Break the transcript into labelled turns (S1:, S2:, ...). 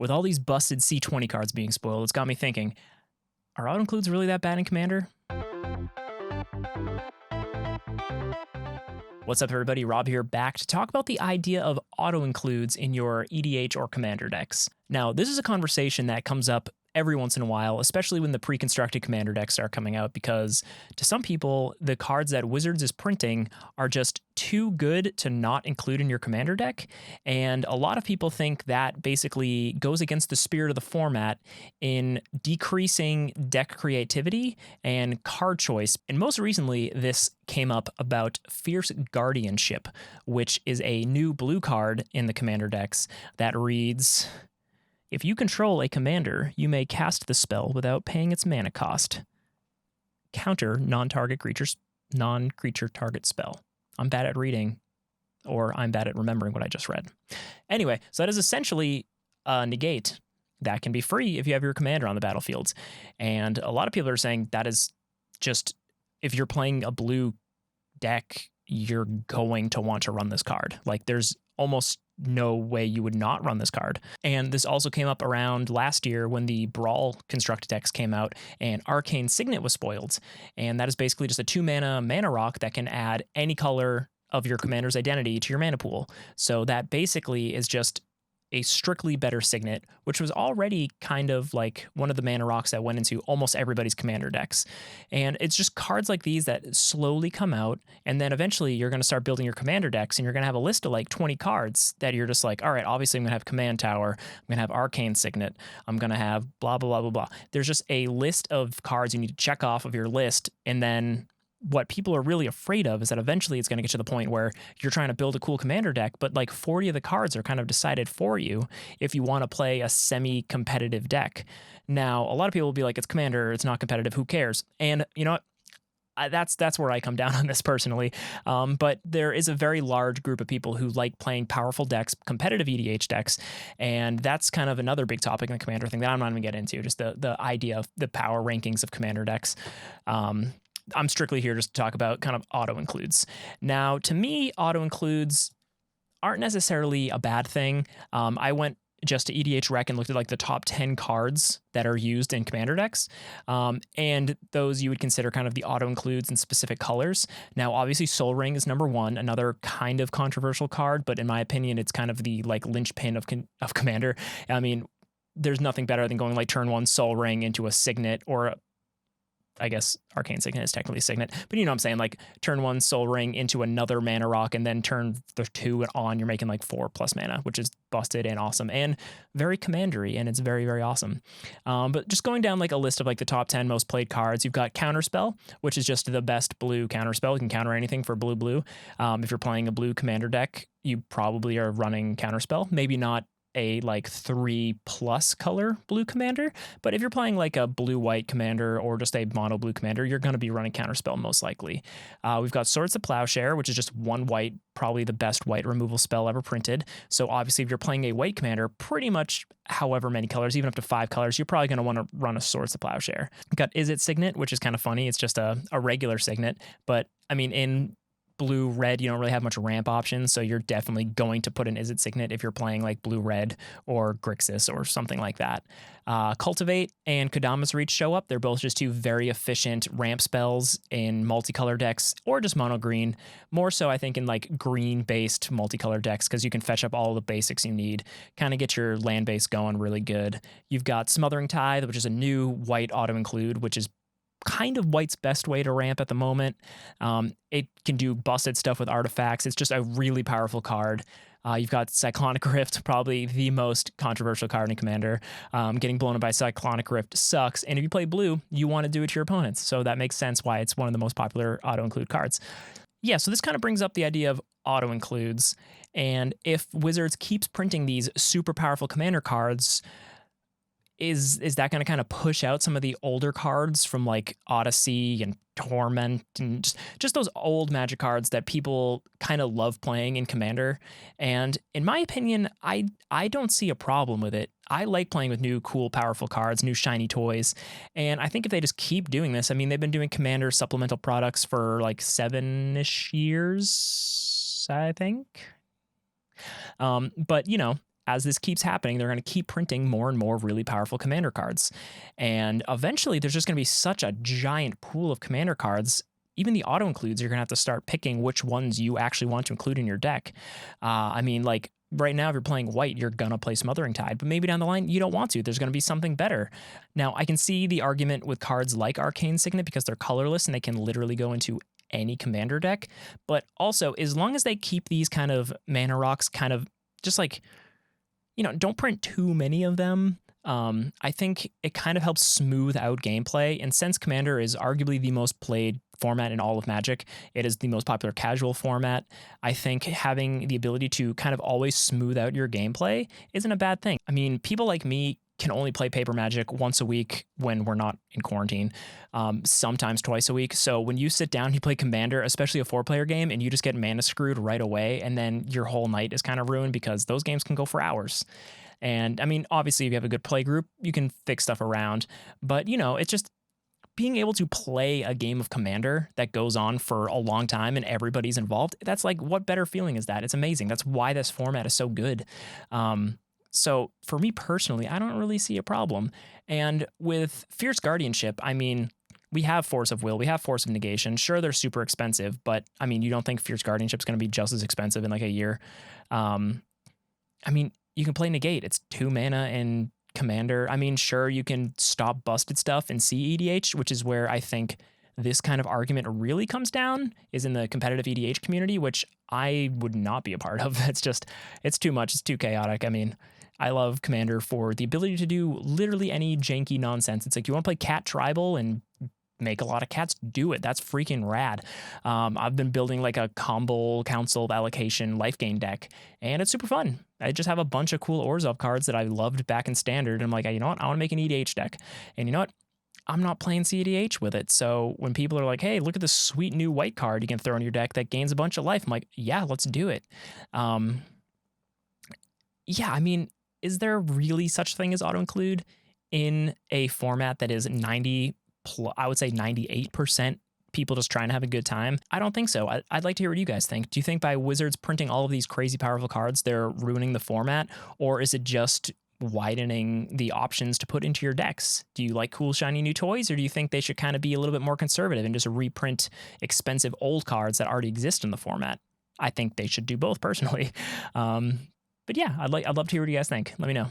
S1: with all these busted C20 cards being spoiled, it's got me thinking, are auto-includes really that bad in Commander? What's up, everybody? Rob here, back to talk about the idea of auto-includes in your EDH or Commander decks. Now, this is a conversation that comes up every once in a while, especially when the pre-constructed Commander decks start coming out, because to some people, the cards that Wizards is printing are just too good to not include in your Commander deck, and a lot of people think that basically goes against the spirit of the format in decreasing deck creativity and card choice. And most recently, this came up about Fierce Guardianship, which is a new blue card in the Commander decks that reads, if you control a commander, you may cast the spell without paying its mana cost. Counter non-creature target spell. I'm bad at reading, or I'm bad at remembering what I just read. Anyway, so that is essentially a negate that can be free if you have your commander on the battlefields. And a lot of people are saying that is just, if you're playing a blue deck, you're going to want to run this card. Like, there's almost no way you would not run this card. And this also came up around last year when the Brawl constructed decks came out and Arcane Signet was spoiled. And that is basically just a 2-mana rock that can add any color of your commander's identity to your mana pool. So that basically is just a strictly better Signet, which was already kind of like one of the mana rocks that went into almost everybody's commander decks. And it's just cards like these that slowly come out, and then eventually you're going to start building your commander decks, and you're going to have a list of like 20 cards that you're just like, all right, obviously I'm going to have Command Tower, I'm going to have Arcane Signet, I'm going to have blah, blah, blah, blah, blah. There's just a list of cards you need to check off of your list, and then what people are really afraid of is that eventually it's going to get to the point where you're trying to build a cool commander deck, but like 40 of the cards are kind of decided for you if you want to play a semi-competitive deck. Now, a lot of people will be like, it's commander, it's not competitive, who cares? And you know what? That's where I come down on this personally. But there is a very large group of people who like playing powerful decks, competitive EDH decks, and that's kind of another big topic in the commander thing that I'm not even getting into, just the idea of the power rankings of commander decks. I'm strictly here just to talk about kind of auto-includes. Now, to me, auto-includes aren't necessarily a bad thing. I went just to EDH Rec and looked at like the top 10 cards that are used in commander decks. And those you would consider kind of the auto-includes in specific colors. Now, obviously, Sol Ring is number one, another kind of controversial card, but in my opinion, it's kind of the like linchpin of commander. I mean, there's nothing better than going like turn one Sol Ring into a Signet, or I guess Arcane Signet is technically Signet, but you know what I'm saying, like turn one Sol Ring into another mana rock, and then turn the 2 on, you're making like 4+ mana, which is busted and awesome and very commandery, and it's very, very awesome. But just going down like a list of like the top 10 most played cards, you've got Counterspell, which is just the best blue counterspell. You can counter anything for blue. If you're playing a blue commander deck, you probably are running Counterspell. Maybe not a like 3+ color blue commander, but if you're playing like a blue-white commander or just a mono blue commander, you're going to be running Counterspell most likely. We've got Swords of Plowshare, which is just 1 white, probably the best white removal spell ever printed. So obviously if you're playing a white commander, pretty much however many colors, even up to 5 colors, you're probably going to want to run a Swords of Plowshare. We've got Is It Signet, which is kind of funny. It's just a regular Signet, but I mean, in blue-red, you don't really have much ramp options, so you're definitely going to put an Is It Signet if you're playing like blue-red or Grixis or something like that. Cultivate and Kodama's Reach show up. They're both just 2 very efficient ramp spells in multicolor decks, or just mono green. More so, I think, in like green-based multicolor decks, because you can fetch up all the basics you need, kind of get your land base going really good. You've got Smothering Tithe, which is a new white auto-include, which is kind of white's best way to ramp at the moment. It can do busted stuff with artifacts. It's just a really powerful card. You've got Cyclonic Rift, probably the most controversial card in Commander. Getting blown up by Cyclonic Rift sucks, and if you play blue, you want to do it to your opponents, so that makes sense why it's one of the most popular auto-include cards. Yeah, so this kind of brings up the idea of auto-includes, and if Wizards keeps printing these super powerful commander cards, is that going to kind of push out some of the older cards from like Odyssey and Torment and just those old Magic cards that people kind of love playing in Commander? And in my opinion, I don't see a problem with it. I like playing with new, cool, powerful cards, new shiny toys. And I think if they just keep doing this, I mean, they've been doing Commander supplemental products for like 7-ish years, I think. But, you know, as this keeps happening, they're going to keep printing more and more really powerful commander cards. And eventually, there's just going to be such a giant pool of commander cards. Even the auto includes, you're going to have to start picking which ones you actually want to include in your deck. I mean, like right now, if you're playing white, you're going to play Smothering Tide, but maybe down the line, you don't want to. There's going to be something better. Now, I can see the argument with cards like Arcane Signet because they're colorless and they can literally go into any commander deck. But also, as long as they keep these kind of mana rocks kind of just like, don't print too many of them. I think it kind of helps smooth out gameplay. And since Commander is arguably the most played format in all of Magic, it is the most popular casual format. I think having the ability to kind of always smooth out your gameplay isn't a bad thing. I mean, people like me can only play paper Magic once a week when we're not in quarantine, sometimes twice a week. So when you sit down, you play Commander, especially a 4-player game, and you just get mana screwed right away, and then your whole night is kind of ruined because those games can go for hours. And I mean, obviously, if you have a good play group, you can fix stuff around. But, it's just being able to play a game of Commander that goes on for a long time and everybody's involved. That's like, what better feeling is that? It's amazing. That's why this format is so good. So for me personally, I don't really see a problem. And with Fierce Guardianship, I mean, we have Force of Will, we have Force of Negation. Sure, they're super expensive, but I mean, you don't think Fierce Guardianship is going to be just as expensive in like a year? I mean, you can play Negate. It's 2 mana and Commander. I mean, sure, you can stop busted stuff and see EDH, which is where I think this kind of argument really comes down, is in the competitive EDH community, which I would not be a part of. It's too much. It's too chaotic. I mean, I love Commander for the ability to do literally any janky nonsense. It's like, you want to play Cat Tribal and make a lot of cats, do it. That's freaking rad. I've been building like a combo council of allocation life gain deck, and it's super fun. I just have a bunch of cool Orzhov cards that I loved back in Standard. And I'm like, you know what? I want to make an EDH deck. And you know what? I'm not playing CEDH with it. So when people are like, hey, look at this sweet new white card you can throw in your deck that gains a bunch of life, I'm like, yeah, let's do it. Yeah, I mean, is there really such thing as auto-include in a format that is 90, I would say 98% people just trying to have a good time? I don't think so. I'd like to hear what you guys think. Do you think by Wizards printing all of these crazy powerful cards, they're ruining the format? Or is it just widening the options to put into your decks? Do you like cool, shiny new toys? Or do you think they should kind of be a little bit more conservative and just reprint expensive old cards that already exist in the format? I think they should do both personally. But yeah, I'd love to hear what you guys think. Let me know.